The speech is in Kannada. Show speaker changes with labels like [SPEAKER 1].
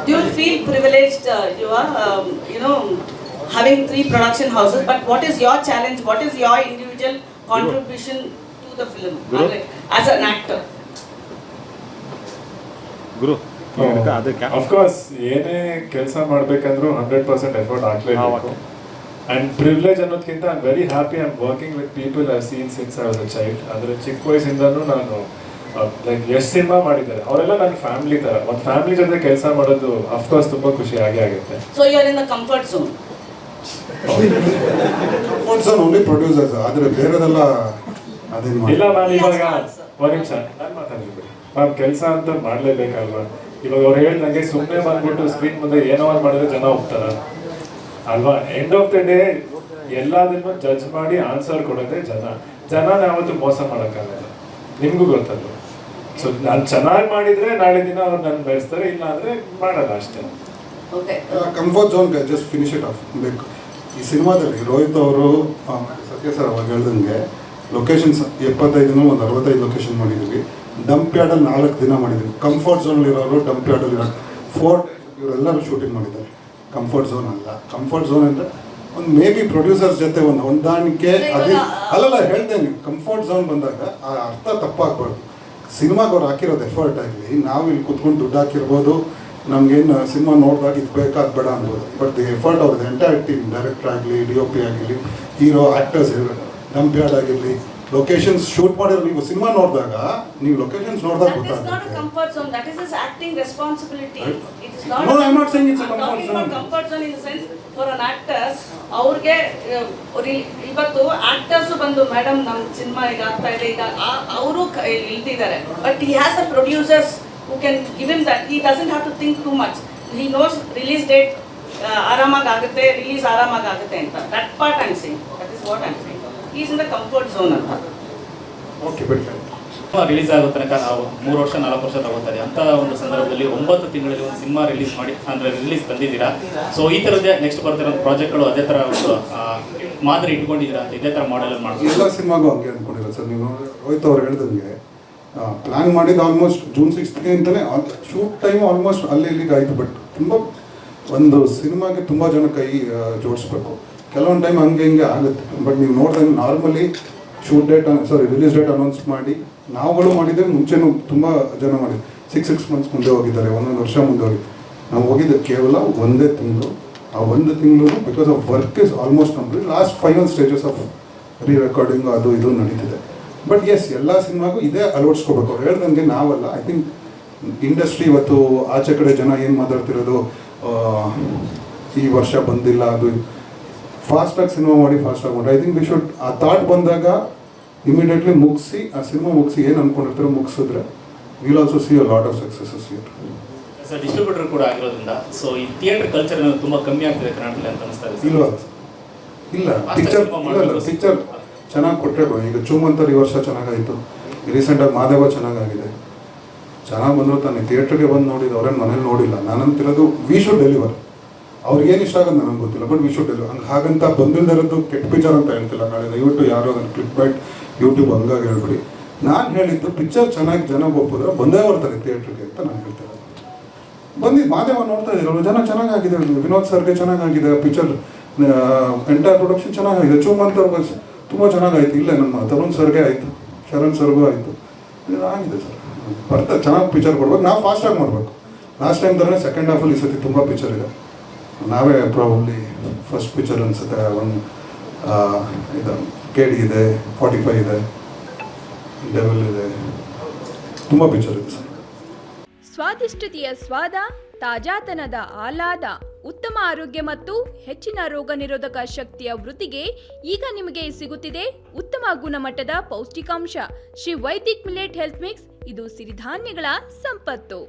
[SPEAKER 1] Do you feel privileged? You are, having 3 production houses. But what is your challenge? What is your individual contribution to the film as an actor?
[SPEAKER 2] Guru
[SPEAKER 3] of course ಏನೇ ಕೆಲಸ ಮಾಡಬೇಕಂದ್ರೂ 100% ಎಫರ್ಟ್ ಹಾಕ್ಲೇಬೇಕು. ಆ್ಯಂಡ್ ಪ್ರಿವಿಲೇಜ್ ಅನ್ನೋದಕ್ಕಿಂತ I am very happy I am working with people I seen since I was a child. ಅಂದರೆ ಚಿಕ್ಕ ವಯಸ್ಸಿಂದನೂ ನಾನು ಲೈಕ್ ಎಷ್ಟು ಸಿನಿಮಾ ಮಾಡಿದ್ದಾರೆ ಅವರೆಲ್ಲ ನನ್ನ ಫ್ಯಾಮಿಲಿ ಥರ. ಒಂದು ಫ್ಯಾಮಿಲಿ ಜೊತೆ ಕೆಲಸ ಮಾಡೋದು ಅಫ್ಕೋರ್ಸ್ ತುಂಬ ಖುಷಿ ಆಗುತ್ತೆ.
[SPEAKER 1] So you are in the comfort zone.
[SPEAKER 4] Comfort zone only producers, ಆದರೆ ಬೇರೆದೆಲ್ಲ ಅದೇನು
[SPEAKER 3] ಇಲ್ಲ ಮ್ಯಾಮ್. ಇವಾಗ ಒಂದು ನಿಮಿಷ ನಾನು ಮಾತಾಡ್ತೀನಿ ಮ್ಯಾಮ್. ಕೆಲಸ ಅಂತ ಮಾಡಲೇಬೇಕಲ್ವಾ? ಇವಾಗ ಅವ್ರು ಹೇಳ್ದಂಗೆ ಸುಮ್ಮನೆ ಬಂದ್ಬಿಟ್ಟು ಸ್ಕ್ರೀನ್ ಮುಂದೆ ಏನೋ ಒಂದು ಮಾಡಿದ್ರೆ ಜನ ಹೋಗ್ತಾರ ಅಲ್ವಾ? ಎಂಡ್ ಆಫ್ ದ ಡೇ ಎಲ್ಲದನ್ನು ಜಡ್ಜ್ ಮಾಡಿ ಆನ್ಸರ್ ಕೊಡೋದೇ ಜನನ ಯಾವತ್ತೂ ಮೋಸ ಮಾಡೋಕ್ಕಾಗಲ್ಲ, ನಿಮಗೂ ಗೊತ್ತಲ್ಲ. ಸೊ ನಾನು ಚೆನ್ನಾಗಿ ಮಾಡಿದ್ರೆ ನಾಳೆ ದಿನ ಅವ್ರು ನನ್ನ ಬೆಳೆಸ್ತಾರೆ, ಇಲ್ಲ ಅಂದರೆ ಮಾಡಲ್ಲ ಅಷ್ಟೇ.
[SPEAKER 4] ಕಂಫರ್ಟ್ ಝೋನ್ಗೆ ಜಸ್ಟ್ ಫಿನಿಶ್ ಇಟ್ ಆಫ್ ಬೇಕು. ಈ ಸಿನಿಮಾದಲ್ಲಿ ರೋಹಿತ್ ಅವರು ಸತ್ಯ ಸರ್ ಅವಾಗ ಹೇಳ್ದಂಗೆ ಲೊಕೇಶನ್ಸ್ 75 ಒಂದು 65 ಲೊಕೇಶನ್ ಮಾಡಿದ್ದೀವಿ. ಡಂಪ್ ಯಾರ್ಡಲ್ಲಿ 4 ದಿನ ಮಾಡಿದ್ದೀವಿ. ಕಂಫರ್ಟ್ ಝೋನಲ್ಲಿರೋರು ಡಂಪ್ ಯಾರ್ಡಲ್ಲಿ 4 ಇವರೆಲ್ಲರೂ ಶೂಟಿಂಗ್ ಮಾಡಿದ್ದಾರೆ. ಕಂಫರ್ಟ್ ಝೋನ್ ಅಲ್ಲ. ಕಂಫರ್ಟ್ ಝೋನ್ ಅಂದರೆ ಒಂದು ಮೇ ಬಿ ಪ್ರೊಡ್ಯೂಸರ್ಸ್ ಜೊತೆ ಒಂದು ಹೊಂದಾಣಿಕೆ ಅದು ಅಲ್ಲಲ್ಲ ಹೇಳ್ತೇನೆ. ಕಂಫರ್ಟ್ ಝೋನ್ ಬಂದಾಗ ಆ ಅರ್ಥ ತಪ್ಪಾಗಬಾರ್ದು. ಸಿನಿಮಾಗೆ ಅವ್ರು ಹಾಕಿರೋದು ಎಫರ್ಟ್ ಆಗಲಿ, ನಾವು ಇಲ್ಲಿ ಕುತ್ಕೊಂಡು ದುಡ್ಡು ಹಾಕಿರ್ಬೋದು, ನಮಗೇನು ಸಿನಿಮಾ ನೋಡಿದಾಗ ಇದು ಬೇಕಾದ ಬೇಡ ಅನ್ಬೋದು. ಬಟ್ ದಿ ಎಫರ್ಟ್ ಅವ್ರದ್ದು ಎಂಟೈರ್ ಟೀಮ್, ಡೈರೆಕ್ಟರ್ ಆಗಲಿ, DOP ಆಗಿರಲಿ, ಹೀರೋ ಆ್ಯಕ್ಟರ್ಸ್ ಡಂಪ್ ಯಾರ್ಡ್ ಆಗಿರಲಿ, ಲೊಕೇಶನ್ಸ್ ಶೂಟ್ ಮಾಡಿರೋ ನೀವು ಸಿನಿಮಾ ನೋಡಿದಾಗ ನೀವು ಲೊಕೇಶನ್ಸ್ ನೋಡಿದಾಗ
[SPEAKER 1] That is not a comfort zone. That is his acting responsibility. It is not.
[SPEAKER 4] No, I am not saying it's a
[SPEAKER 1] I'm
[SPEAKER 4] comfort
[SPEAKER 1] talking
[SPEAKER 4] zone.
[SPEAKER 1] about comfort zone in the sense for an actor. ಅವ್ರಿಗೆ ಇವತ್ತು ಆಕ್ಟರ್ಸ್ ಬಂದು ಮೇಡಮ್ ನಮ್ಮ ಸಿನಿಮಾ ಈಗ ಆಗ್ತಾ ಇದೆ, ಈಗ ಅವರು ಇಲ್ದಿದ್ದಾರೆ. But he has a producers who can give him that. He doesn't have to think too much. He knows release date ಆರಾಮಾಗಿ ಆಗುತ್ತೆ, ರಿಲೀಸ್ ಆರಾಮಾಗಿ ಆಗುತ್ತೆ ಅಂತ. That part I'm saying. That is what I'm saying. He is in the comfort zone ಅಂತ.
[SPEAKER 4] ಓಕೆ ಬಿಡಿ.
[SPEAKER 5] ರಿಲೀಸ್ ಆಗೋ ತನಕ ನಾವು 3 ವರ್ಷ 4 ವರ್ಷ ತಗೋತಾರೆ ಅಂತ ಒಂದು ಸಂದರ್ಭದಲ್ಲಿ 9 ತಿಂಗಳಲ್ಲಿ ಒಂದು ಸಿನಿಮಾ ರಿಲೀಸ್ ಮಾಡಿ ಅಂದರೆ ರಿಲೀಸ್ ತಂದಿದ್ದೀರಾ. ಸೊ ಈ ಥರದ್ದೇ ನೆಕ್ಸ್ಟ್ ಬರ್ತಿರೋ ಪ್ರಾಜೆಕ್ಟ್ಗಳು ಅದೇ ಥರ ಒಂದು ಮಾದರಿ ಇಟ್ಕೊಂಡಿದ್ದೀರಾ ಅಂತ, ಇದೇ ಥರ ಮಾಡೆಲ್ ಮಾಡ್ತೀವಿ.
[SPEAKER 4] ಎಲ್ಲ ಸಿನಿಮಾಗೂ ಹಂಗೆ ಅಂದ್ಕೊಂಡಿರೋ ಸರ್. ನೀವು ರೋಹಿತ್ ಅವ್ರು ಹೇಳ್ದಂಗೆ ಪ್ಲ್ಯಾನ್ ಮಾಡಿದ್ದು ಆಲ್ಮೋಸ್ಟ್ ಜೂನ್ 6th ಅಂತಲೇ ಶೂಟ್ ಟೈಮು ಆಲ್ಮೋಸ್ಟ್ ಅಲ್ಲಿ ಇಲ್ಲಿಗೆ ಆಯಿತು. ಬಟ್ ತುಂಬ ಒಂದು ಸಿನಿಮಾಗೆ ತುಂಬ ಜನ ಕೈ ಜೋಡಿಸ್ಬೇಕು. ಕೆಲವೊಂದು ಟೈಮ್ ಹಂಗೆ ಹಿಂಗೆ ಆಗುತ್ತೆ. ಬಟ್ ನೀವು ನೋಡಿದಂಗೆ ನಾರ್ಮಲಿ ರಿಲೀಸ್ ಡೇಟ್ ಅನೌನ್ಸ್ ಮಾಡಿ ನಾವುಗಳು ಮಾಡಿದ್ದೇವೆ. ಮುಂಚೆನೂ ತುಂಬ ಜನ ಮಾಡಿದ್ವಿ. 6 ಮಂತ್ಸ್ ಮುಂದೆ ಹೋಗಿದ್ದಾರೆ, 1 ವರ್ಷ ಮುಂದೆ ಹೋಗಿದ್ದು. ನಾವು ಹೋಗಿದ್ದು ಕೇವಲ 1 ತಿಂಗಳು. ಆ 1 ತಿಂಗಳು because of work is almost complete. Last final stages of recording ಅದು ಇದು ನಡೀತಿದೆ. ಬಟ್ ಎಸ್, ಎಲ್ಲ ಸಿನಿಮಾಗೂ ಇದೇ ಅಳವಡಿಸ್ಕೋಬೇಕು. ಅವ್ರು ಹೇಳ್ದಂಗೆ ನಾವಲ್ಲ. ಐ ಥಿಂಕ್ ಇಂಡಸ್ಟ್ರಿ ಇವತ್ತು ಆಚೆ ಕಡೆ ಜನ ಏನು ಮಾತಾಡ್ತಿರೋದು, ಈ ವರ್ಷ ಬಂದಿಲ್ಲ, ಅದು ಫಾಸ್ಟಾಗಿ ಸಿನಿಮಾ ಮಾಡಿ ಐ ಥಿಂಕ್ ವಿ ಶುಡ್ ಆ ಥಾಟ್ ಬಂದಾಗ ಇಮಿಡಿಯೇಟ್ಲಿ ಮುಗಿಸಿ, ಆ ಸಿನಿಮಾ ಮುಗಿಸಿ ಏನು ಅಂದ್ಕೊಂಡಿರ್ತಾರೋ ಮುಗಿಸಿದ್ರೆ will also see a lot of successes here.
[SPEAKER 5] Sir distributor ಕೂಡ ಆಗಿರೋದ್ರಿಂದ ಸೊ ಈ ಥಿಯೇಟರ್ ಕಲ್ಚರ್ ತುಂಬ ಕಮ್ಮಿ ಆಗ್ತಿದೆ ಕರ್ನಾಟಕದಲ್ಲಿ ಅಂತ ಅನಿಸ್ತಾ ಇದೆ.
[SPEAKER 4] ಇಲ್ಲ ಪಿಕ್ಚರ್ ಚೆನ್ನಾಗಿ ಕೊಟ್ಟರೆ. ಈಗ ಚೂಮಂತರ್ ಈ ವರ್ಷ ಚೆನ್ನಾಗಾಯಿತು. ರೀಸೆಂಟಾಗಿ ಮಾದೇವ ಚೆನ್ನಾಗಾಗಿದೆ. ಚೆನ್ನಾಗಿ ಬಂದರು ತಾನೆ ಥಿಯೇಟ್ರಿಗೆ ಬಂದು ನೋಡಿದ್ದು, ಅವ್ರೇನು ಮನೇಲಿ ನೋಡಿಲ್ಲ. ನಾನಂತಿರೋದು ವಿ ಶುಡ್ ಡೆಲಿವರ್. ಅವ್ರಿಗೇನು ಇಷ್ಟ ಆಗೋದು ನನಗೆ ಗೊತ್ತಿಲ್ಲ, ಬಟ್ ವಿ ಶುಡ್ ಡೆಲಿವರ್. ಹಾಗಂತ ಬಂದಿಲ್ಲದಿರೋದು ಕೆಟ್ಟ ಪಿಕ್ಚರ್ ಅಂತ ಹೇಳ್ತಿಲ್ಲ. ನಾಳೆ ದಯವಿಟ್ಟು ಯಾರೋ ಅದನ್ನು ಕ್ಲಿಕ್ ಬೈಟ್ ಯೂಟ್ಯೂಬ್ ಹಂಗಾಗಿ ಹೇಳ್ಬಿಡಿ. ನಾನು ಹೇಳಿದ್ದು ಪಿಕ್ಚರ್ ಚೆನ್ನಾಗಿ ಜನ ಒಪ್ಪಿದ್ರೆ ಬಂದೇ ಬರ್ತಾರೆ ಥಿಯೇಟ್ರಿಗೆ ಅಂತ ನಾನು ಹೇಳ್ತಿರೋದು. ಬಂದಿದ್ದು ಮಾದೇವ ನೋಡ್ತಾ ಇದ್ದೀರಲ್ಲ, ಜನ ಚೆನ್ನಾಗಾಗಿದೆ. ವಿನೋದ್ ಸರ್ಗೆ ಚೆನ್ನಾಗಾಗಿದೆ ಪಿಕ್ಚರ್, ಎಂಟೈರ್ ಪ್ರೊಡಕ್ಷನ್ ಚೆನ್ನಾಗಾಗಿದೆ. ಚೂಮಂತರ್ ತುಂಬ ಚೆನ್ನಾಗಾಯಿತು. ಇಲ್ಲೇ ನಮ್ಮ ತರುಣ್ ಸರ್ಗೆ ಆಯಿತು, ಶರಣ್ ಸರ್ಗೂ ಆಯಿತು. ಆಗಿದೆ ಸರ್, ಬರ್ತಾರೆ. ಚೆನ್ನಾಗಿ ಪಿಕ್ಚರ್ ಕೊಡ್ಬೇಕು. ನಾವು ಫಾಸ್ಟಾಗಿ ಮಾಡಬೇಕು. ಲಾಸ್ಟ್ ಟೈಮ್ ಥರನೇ ಸೆಕೆಂಡ್ ಹಾಫಲ್ಲಿ ಈ ಸತಿ ತುಂಬ ಪಿಕ್ಚರ್ ಇದೆ. ನಾವೇ ಪ್ರಾಬಬ್ಲಿ ಫಸ್ಟ್ ಪಿಕ್ಚರ್ ಅನಿಸುತ್ತೆ. ಒಂದು ಇದು KD ಇದೆ, 45 ಇದೆ, ಡೆವಲ್ ಇದೆ, ತುಂಬ ಪಿಕ್ಚರ್ ಇದೆ ಸರ್.
[SPEAKER 6] ಸ್ವಾದಿಷ್ಟತೆಯ ಸ್ವಾದ, ತಾಜಾತನದ ಆಹ್ಲಾದ, ಉತ್ತಮ ಆರೋಗ್ಯ ಮತ್ತು ಹೆಚ್ಚಿನ ರೋಗ ನಿರೋಧಕ ಶಕ್ತಿಯ ವೃದ್ಧಿಗೆ ಈಗ ನಿಮಗೆ ಸಿಗುತ್ತಿದೆ ಉತ್ತಮ ಗುಣಮಟ್ಟದ ಪೌಷ್ಟಿಕಾಂಶ Shri Vaidik millet health mix. ಇದು ಸಿರಿಧಾನ್ಯಗಳ ಸಂಪತ್ತು.